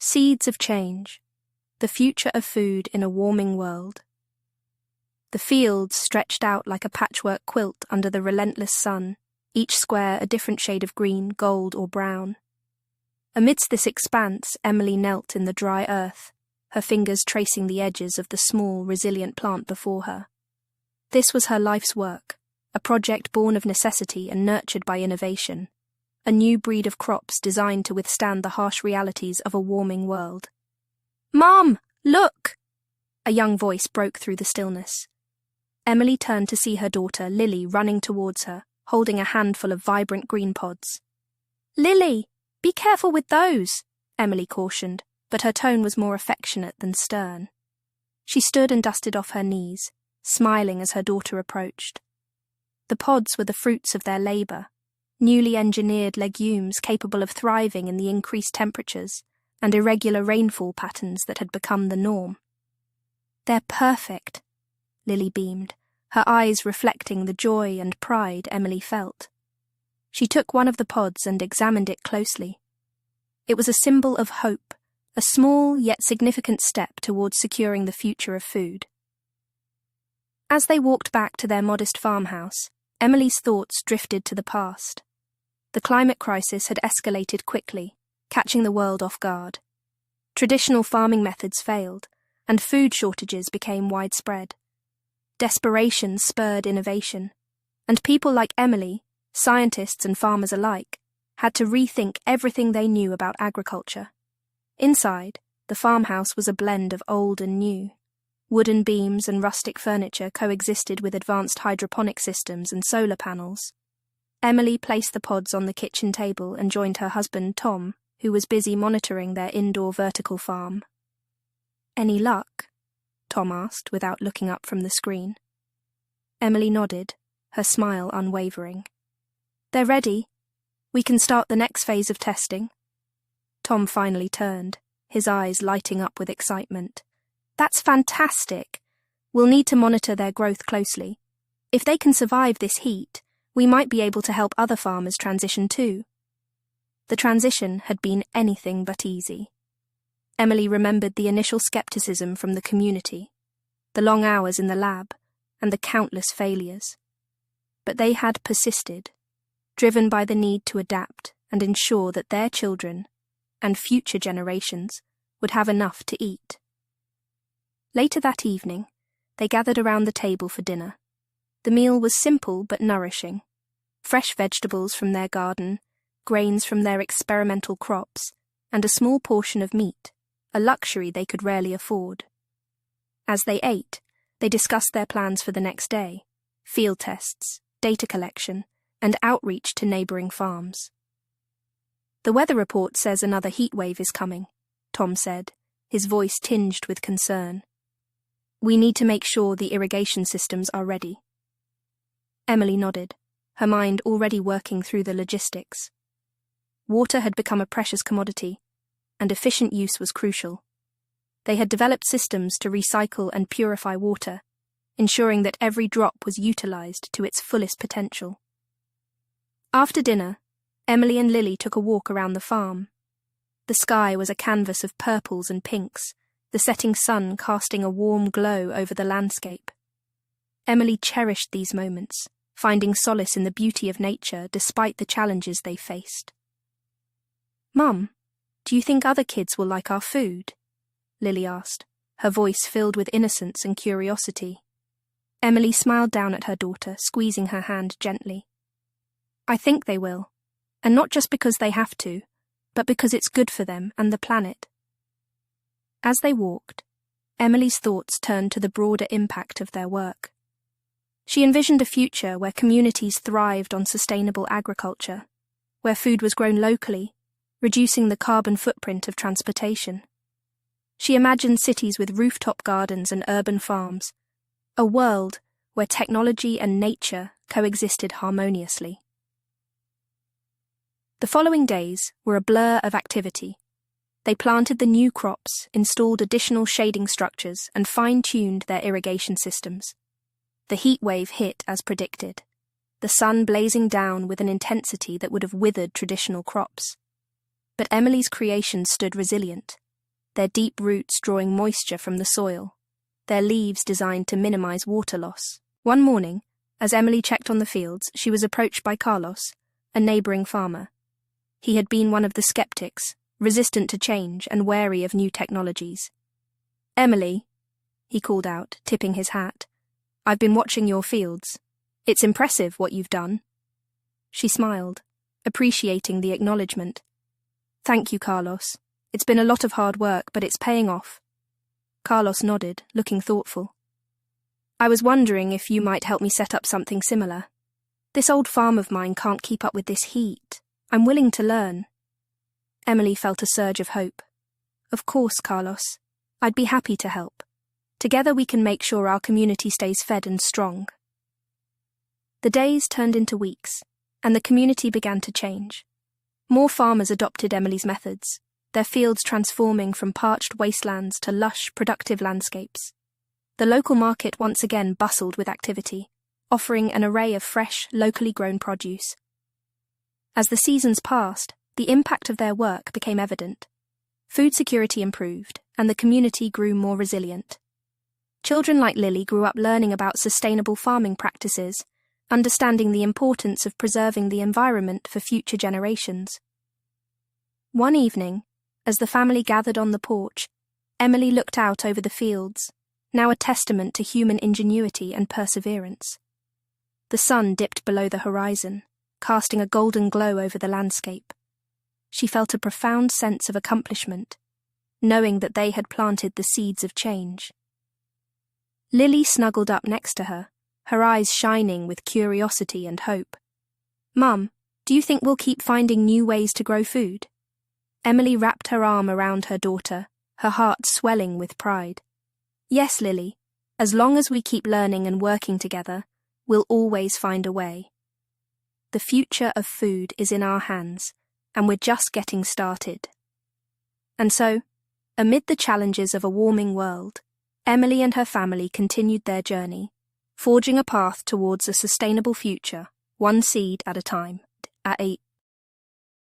Seeds of change. The future of food in a warming world. The fields stretched out like a patchwork quilt under the relentless sun, each square a different shade of green, gold, or brown. Amidst this expanse, Emily knelt in the dry earth, her fingers tracing the edges of the small, resilient plant before her. This was her life's work, a project born of necessity and nurtured by innovation, a new breed of crops designed to withstand the harsh realities of a warming world. "Mom, look!" A young voice broke through the stillness. Emily turned to see her daughter, Lily, running towards her, holding a handful of vibrant green pods. "Lily, be careful with those," Emily cautioned, but her tone was more affectionate than stern. She stood and dusted off her knees, smiling as her daughter approached. The pods were the fruits of their labour, newly engineered legumes capable of thriving in the increased temperatures and irregular rainfall patterns that had become the norm. "They're perfect," Lily beamed, her eyes reflecting the joy and pride Emily felt. She took one of the pods and examined it closely. It was a symbol of hope, a small yet significant step towards securing the future of food. As they walked back to their modest farmhouse, Emily's thoughts drifted to the past. The climate crisis had escalated quickly, catching the world off guard. Traditional farming methods failed, and food shortages became widespread. Desperation spurred innovation, and people like Emily, scientists and farmers alike, had to rethink everything they knew about agriculture. Inside, the farmhouse was a blend of old and new. Wooden beams and rustic furniture coexisted with advanced hydroponic systems and solar panels. Emily placed the pods on the kitchen table and joined her husband, Tom, who was busy monitoring their indoor vertical farm. "Any luck?" Tom asked without looking up from the screen. Emily nodded, her smile unwavering. "They're ready. We can start the next phase of testing." Tom finally turned, his eyes lighting up with excitement. "That's fantastic. We'll need to monitor their growth closely. If they can survive this heat, we might be able to help other farmers transition too." The transition had been anything but easy. Emily remembered the initial skepticism from the community, the long hours in the lab, and the countless failures. But they had persisted, driven by the need to adapt and ensure that their children, and future generations, would have enough to eat. Later that evening, they gathered around the table for dinner. The meal was simple but nourishing. Fresh vegetables from their garden, grains from their experimental crops, and a small portion of meat, a luxury they could rarely afford. As they ate, they discussed their plans for the next day: field tests, data collection, and outreach to neighbouring farms. "The weather report says another heat wave is coming," Tom said, his voice tinged with concern. "We need to make sure the irrigation systems are ready." Emily nodded, her mind already working through the logistics. Water had become a precious commodity, and efficient use was crucial. They had developed systems to recycle and purify water, ensuring that every drop was utilised to its fullest potential. After dinner, Emily and Lily took a walk around the farm. The sky was a canvas of purples and pinks, the setting sun casting a warm glow over the landscape. Emily cherished these moments, finding solace in the beauty of nature despite the challenges they faced. "Mum, do you think other kids will like our food?" Lily asked, her voice filled with innocence and curiosity. Emily smiled down at her daughter, squeezing her hand gently. "I think they will, and not just because they have to, but because it's good for them and the planet." As they walked, Emily's thoughts turned to the broader impact of their work. She envisioned a future where communities thrived on sustainable agriculture, where food was grown locally, reducing the carbon footprint of transportation. She imagined cities with rooftop gardens and urban farms, a world where technology and nature coexisted harmoniously. The following days were a blur of activity. They planted the new crops, installed additional shading structures, and fine-tuned their irrigation systems. The heat wave hit as predicted, the sun blazing down with an intensity that would have withered traditional crops. But Emily's creation stood resilient, their deep roots drawing moisture from the soil, their leaves designed to minimize water loss. One morning, as Emily checked on the fields, she was approached by Carlos, a neighboring farmer. He had been one of the skeptics, resistant to change and wary of new technologies. "Emily," he called out, tipping his hat, "I've been watching your fields. It's impressive what you've done." She smiled, appreciating the acknowledgement. "Thank you, Carlos. It's been a lot of hard work, but it's paying off." Carlos nodded, looking thoughtful. "I was wondering if you might help me set up something similar. This old farm of mine can't keep up with this heat. I'm willing to learn." Emily felt a surge of hope. "Of course, Carlos. I'd be happy to help. Together we can make sure our community stays fed and strong." The days turned into weeks, and the community began to change. More farmers adopted Emily's methods, their fields transforming from parched wastelands to lush, productive landscapes. The local market once again bustled with activity, offering an array of fresh, locally grown produce. As the seasons passed, the impact of their work became evident. Food security improved, and the community grew more resilient. Children like Lily grew up learning about sustainable farming practices, understanding the importance of preserving the environment for future generations. One evening, as the family gathered on the porch, Emily looked out over the fields, now a testament to human ingenuity and perseverance. The sun dipped below the horizon, casting a golden glow over the landscape. She felt a profound sense of accomplishment, knowing that they had planted the seeds of change. Lily snuggled up next to her, her eyes shining with curiosity and hope. "Mum, do you think we'll keep finding new ways to grow food?" Emily wrapped her arm around her daughter, her heart swelling with pride. "Yes, Lily. As long as we keep learning and working together, we'll always find a way. The future of food is in our hands, and we're just getting started." And so, amid the challenges of a warming world, Emily and her family continued their journey, forging a path towards a sustainable future, one seed at a time. At 8